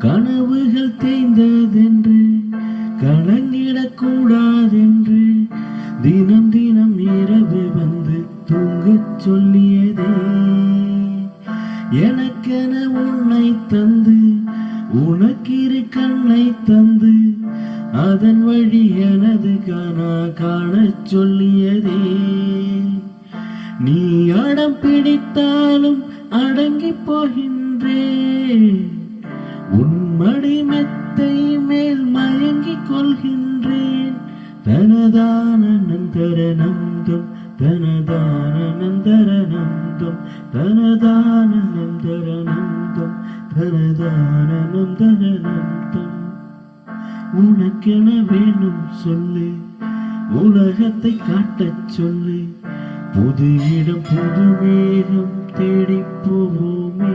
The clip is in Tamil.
கனவுகள் தேய்ந்ததென்று கலங்கிடக்கூடாதென்று தினம் தினம் இரவு வந்து தூங்கச் சொல்லியதே. எனக்கென உன்னை தந்து உனக்கிரு கண்ணை தந்து அதன் வழி எனது காணச் சொல்லியதே. நீ அடம் பிடித்தாலும் அடங்கி போகின்றே, உன் மடி மெத்தை மேல் மயங்கிக் கொள்கின்றேன். தனதானந்தரநந்தம் தனதானந்தரநந்தம் தனதானந்தரநந்தம் தனதானந்தரநந்தம். உனக்கென வேணும் சொல்லு, உலகத்தை காட்டச் சொல்லு. புது இடம் புது வேகம் தேடி போவோமே.